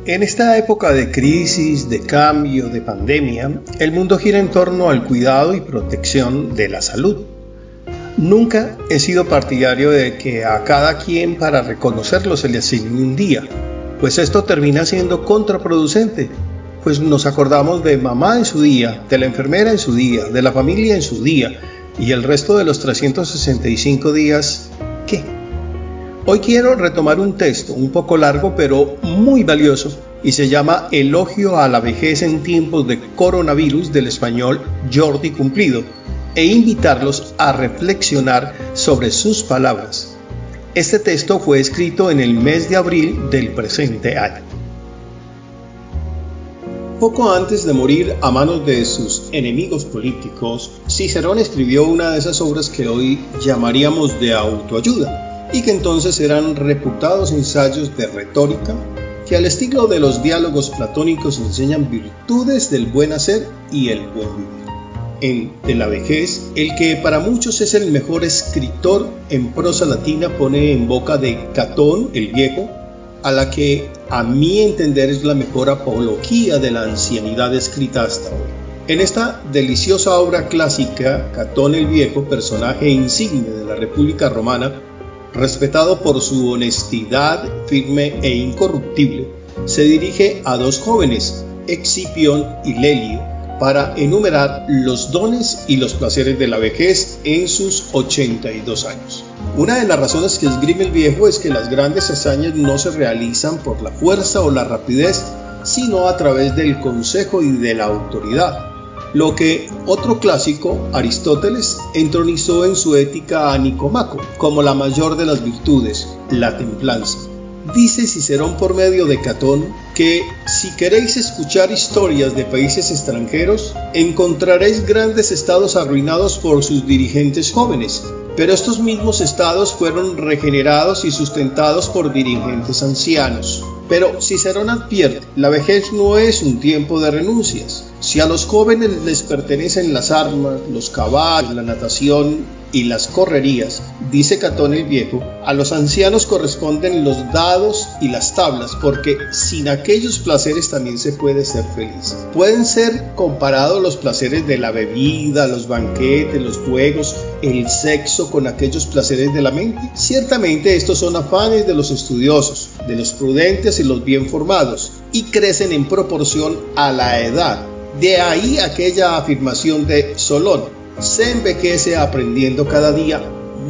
En esta época de crisis, de cambio, de pandemia, el mundo gira en torno al cuidado y protección de la salud. Nunca he sido partidario de que a cada quien para reconocerlo se le asigne un día, pues esto termina siendo contraproducente, pues nos acordamos de mamá en su día, de la enfermera en su día, de la familia en su día, y el resto de los 365 días, ¿qué? Hoy quiero retomar un texto un poco largo pero muy valioso y se llama Elogio a la vejez en tiempos de coronavirus del español Jordi Cumplido e invitarlos a reflexionar sobre sus palabras. Este texto fue escrito en el mes de abril del presente año. Poco antes de morir a manos de sus enemigos políticos, Cicerón escribió una de esas obras que hoy llamaríamos de autoayuda, y que entonces eran reputados ensayos de retórica que al estilo de los diálogos platónicos enseñan virtudes del buen hacer y el buen vivir. En De la vejez, el que para muchos es el mejor escritor en prosa latina pone en boca de Catón el Viejo, a la que a mi entender es la mejor apología de la ancianidad escrita hasta hoy. En esta deliciosa obra clásica, Catón el Viejo, personaje insigne de la República Romana, respetado por su honestidad firme e incorruptible, se dirige a dos jóvenes, Escipión y Lelio, para enumerar los dones y los placeres de la vejez en sus 82 años. Una de las razones que esgrime el Viejo es que las grandes hazañas no se realizan por la fuerza o la rapidez, sino a través del consejo y de la autoridad. Lo que otro clásico, Aristóteles, entronizó en su Ética a Nicomaco como la mayor de las virtudes, la templanza. Dice Cicerón por medio de Catón que si queréis escuchar historias de países extranjeros, encontraréis grandes estados arruinados por sus dirigentes jóvenes, pero estos mismos estados fueron regenerados y sustentados por dirigentes ancianos. Pero Cicerón advierte, la vejez no es un tiempo de renuncias. Si a los jóvenes les pertenecen las armas, los caballos, la natación y las correrías, dice Catón el Viejo, a los ancianos corresponden los dados y las tablas, porque sin aquellos placeres también se puede ser feliz. ¿Pueden ser comparados los placeres de la bebida, los banquetes, los juegos, el sexo con aquellos placeres de la mente? Ciertamente estos son afanes de los estudiosos, de los prudentes y los bien formados, y crecen en proporción a la edad. De ahí aquella afirmación de Solón: se envejece aprendiendo cada día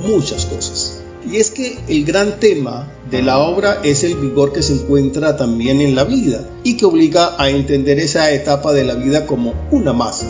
muchas cosas. Y es que el gran tema de la obra es el vigor que se encuentra también en la vida y que obliga a entender esa etapa de la vida como una más,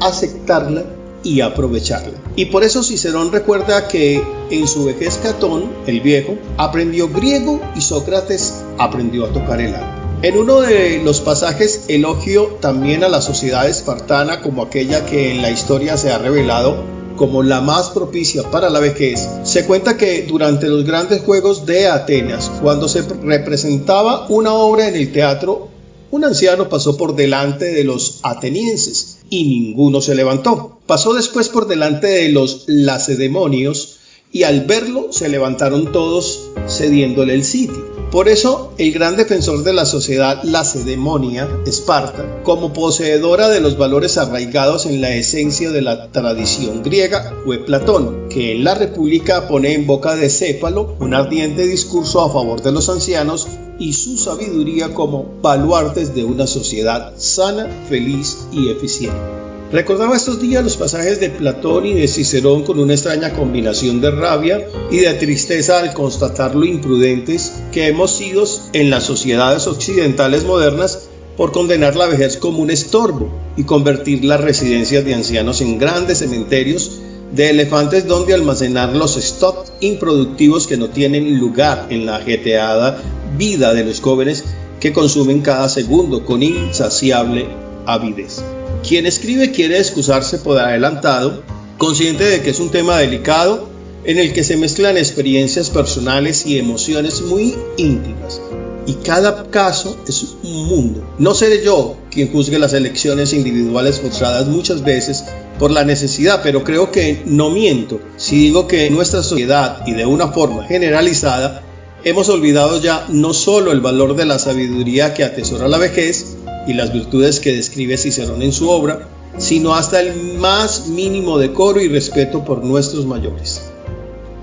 aceptarla y aprovecharla. Y por eso Cicerón recuerda que en su vejez Catón, el Viejo, aprendió griego y Sócrates aprendió a tocar el arpa. En uno de los pasajes elogio también a la sociedad espartana como aquella que en la historia se ha revelado como la más propicia para la vejez. Se cuenta que durante los grandes juegos de Atenas, cuando se representaba una obra en el teatro, un anciano pasó por delante de los atenienses y ninguno se levantó. Pasó después por delante de los lacedemonios y al verlo se levantaron todos cediéndole el sitio. Por eso, el gran defensor de la sociedad lacedemonia, Esparta, como poseedora de los valores arraigados en la esencia de la tradición griega, fue Platón, que en la República pone en boca de Céfalo un ardiente discurso a favor de los ancianos y su sabiduría como baluartes de una sociedad sana, feliz y eficiente. Recordaba estos días los pasajes de Platón y de Cicerón con una extraña combinación de rabia y de tristeza al constatar lo imprudentes que hemos sido en las sociedades occidentales modernas por condenar la vejez como un estorbo y convertir las residencias de ancianos en grandes cementerios de elefantes donde almacenar los stocks improductivos que no tienen lugar en la ajetreada vida de los jóvenes que consumen cada segundo con insaciable avidez. Quien escribe quiere excusarse por adelantado, consciente de que es un tema delicado en el que se mezclan experiencias personales y emociones muy íntimas. Y cada caso es un mundo. No seré yo quien juzgue las elecciones individuales forzadas muchas veces por la necesidad, pero creo que no miento si digo que en nuestra sociedad y de una forma generalizada Hemos olvidado ya no solo el valor de la sabiduría que atesora la vejez y las virtudes que describe Cicerón en su obra, sino hasta el más mínimo decoro y respeto por nuestros mayores.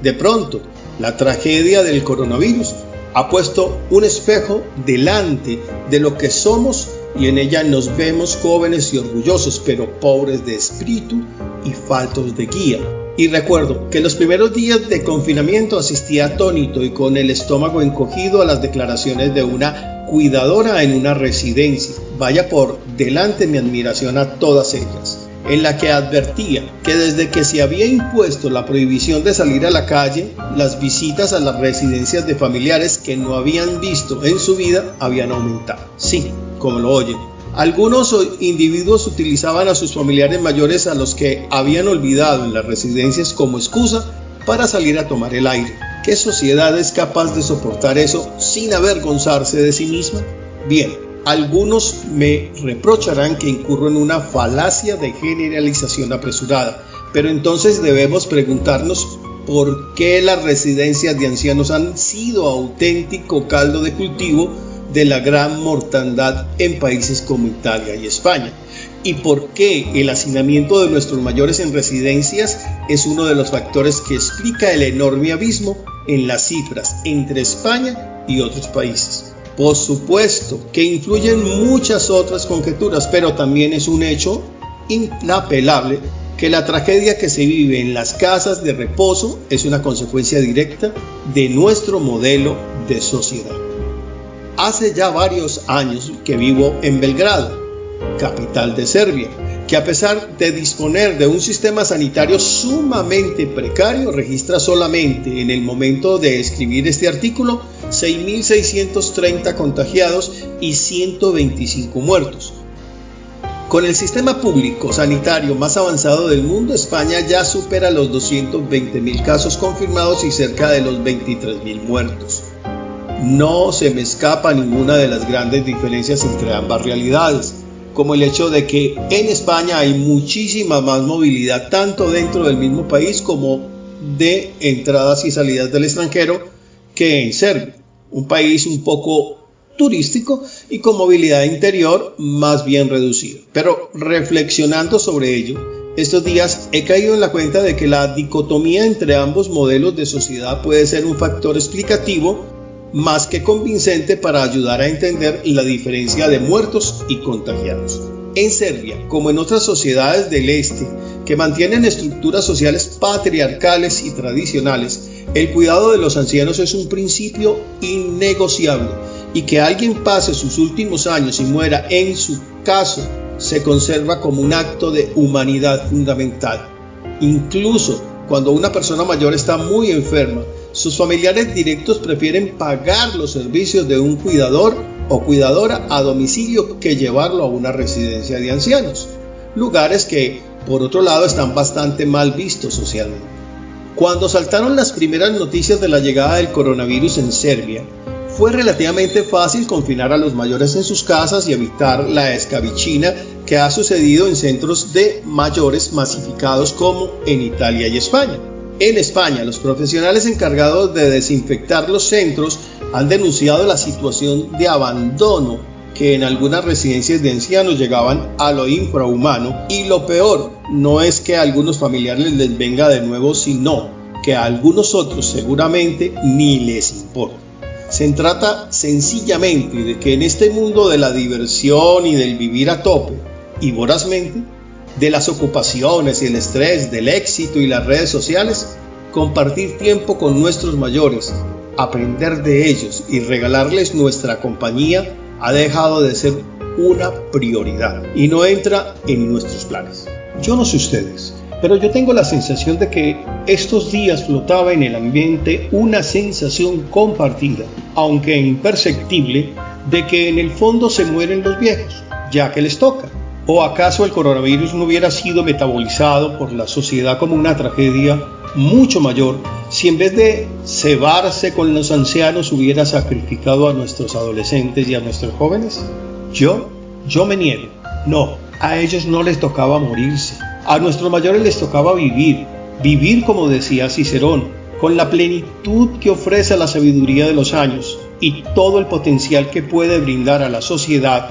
De pronto, la tragedia del coronavirus ha puesto un espejo delante de lo que somos y en ella nos vemos jóvenes y orgullosos, pero pobres de espíritu y faltos de guía. Y recuerdo que en los primeros días de confinamiento asistía atónito y con el estómago encogido a las declaraciones de una cuidadora en una residencia. Vaya por delante mi admiración a todas ellas, en la que advertía que desde que se había impuesto la prohibición de salir a la calle, las visitas a las residencias de familiares que no habían visto en su vida habían aumentado. Sí, como lo oyen. Algunos individuos utilizaban a sus familiares mayores a los que habían olvidado en las residencias como excusa para salir a tomar el aire. ¿Qué sociedad es capaz de soportar eso sin avergonzarse de sí misma? Bien, algunos me reprocharán que incurro en una falacia de generalización apresurada, pero entonces debemos preguntarnos por qué las residencias de ancianos han sido auténtico caldo de cultivo de la gran mortandad en países como Italia y España, y por qué el hacinamiento de nuestros mayores en residencias es uno de los factores que explica el enorme abismo en las cifras entre España y otros países. Por supuesto que influyen muchas otras conjeturas, pero también es un hecho inapelable que la tragedia que se vive en las casas de reposo es una consecuencia directa de nuestro modelo de sociedad. Hace ya varios años que vivo en Belgrado, capital de Serbia, que a pesar de disponer de un sistema sanitario sumamente precario, registra solamente en el momento de escribir este artículo 6.630 contagiados y 125 muertos. Con el sistema público sanitario más avanzado del mundo, España ya supera los 220.000 casos confirmados y cerca de los 23.000 muertos. No se me escapa ninguna de las grandes diferencias entre ambas realidades, como el hecho de que en España hay muchísima más movilidad tanto dentro del mismo país como de entradas y salidas del extranjero que en Serbia, un país un poco turístico y con movilidad interior más bien reducida. Pero reflexionando sobre ello, estos días he caído en la cuenta de que la dicotomía entre ambos modelos de sociedad puede ser un factor explicativo más que convincente para ayudar a entender la diferencia de muertos y contagiados. En Serbia, como en otras sociedades del este que mantienen estructuras sociales patriarcales y tradicionales, el cuidado de los ancianos es un principio innegociable y que alguien pase sus últimos años y muera en su caso se conserva como un acto de humanidad fundamental. Incluso cuando una persona mayor está muy enferma, sus familiares directos prefieren pagar los servicios de un cuidador o cuidadora a domicilio que llevarlo a una residencia de ancianos, lugares que, por otro lado, están bastante mal vistos socialmente. Cuando saltaron las primeras noticias de la llegada del coronavirus en Serbia, fue relativamente fácil confinar a los mayores en sus casas y evitar la escabichina que ha sucedido en centros de mayores masificados como en Italia y España. En España, los profesionales encargados de desinfectar los centros han denunciado la situación de abandono que en algunas residencias de ancianos llegaban a lo infrahumano, y lo peor no es que a algunos familiares les venga de nuevo, sino que a algunos otros seguramente ni les importa. Se trata sencillamente de que en este mundo de la diversión y del vivir a tope y vorazmente, de las ocupaciones y el estrés, del éxito y las redes sociales, compartir tiempo con nuestros mayores, aprender de ellos y regalarles nuestra compañía ha dejado de ser una prioridad y no entra en nuestros planes. Yo no sé ustedes, pero yo tengo la sensación de que estos días flotaba en el ambiente una sensación compartida, aunque imperceptible, de que en el fondo se mueren los viejos, ya que les toca. ¿O acaso el coronavirus no hubiera sido metabolizado por la sociedad como una tragedia mucho mayor si en vez de cebarse con los ancianos hubiera sacrificado a nuestros adolescentes y a nuestros jóvenes? Yo me niego. No, a ellos no les tocaba morirse. A nuestros mayores les tocaba vivir como decía Cicerón, con la plenitud que ofrece la sabiduría de los años y todo el potencial que puede brindar a la sociedad,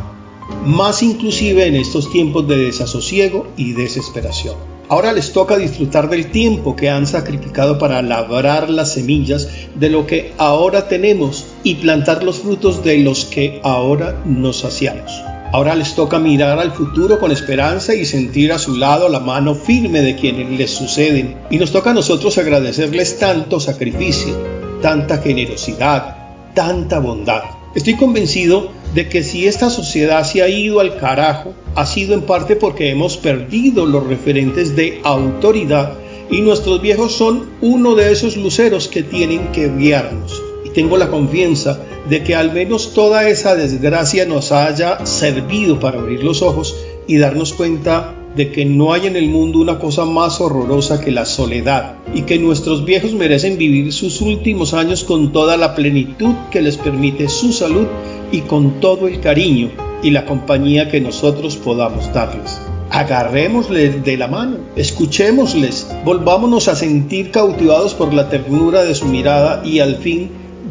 más inclusive en estos tiempos de desasosiego y desesperación. Ahora les toca disfrutar del tiempo que han sacrificado para labrar las semillas de lo que ahora tenemos y plantar los frutos de los que ahora nos saciamos. Ahora les toca mirar al futuro con esperanza y sentir a su lado la mano firme de quienes les suceden. Y nos toca a nosotros agradecerles tanto sacrificio, tanta generosidad, tanta bondad. Estoy convencido de que si esta sociedad se ha ido al carajo, ha sido en parte porque hemos perdido los referentes de autoridad y nuestros viejos son uno de esos luceros que tienen que guiarnos. Y tengo la confianza de que al menos toda esa desgracia nos haya servido para abrir los ojos y darnos cuenta de que no hay en el mundo una cosa más horrorosa que la soledad y que nuestros viejos merecen vivir sus últimos años con toda la plenitud que les permite su salud y con todo el cariño y la compañía que nosotros podamos darles. Agarrémosles de la mano, escuchémosles, volvámonos a sentir cautivados por la ternura de su mirada y al fin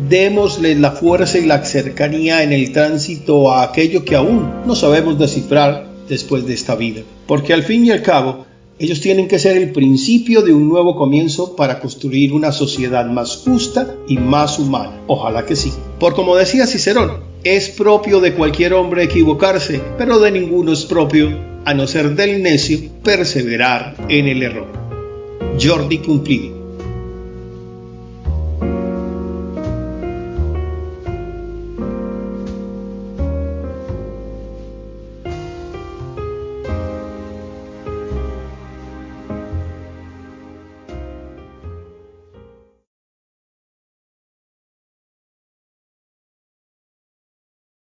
démosles la fuerza y la cercanía en el tránsito a aquello que aún no sabemos descifrar después de esta vida, porque al fin y al cabo ellos tienen que ser el principio de un nuevo comienzo para construir una sociedad más justa y más humana. Ojalá que sí. Por como decía Cicerón, es propio de cualquier hombre equivocarse, pero de ninguno es propio, a no ser del necio, perseverar en el error. Jordi Cumplido.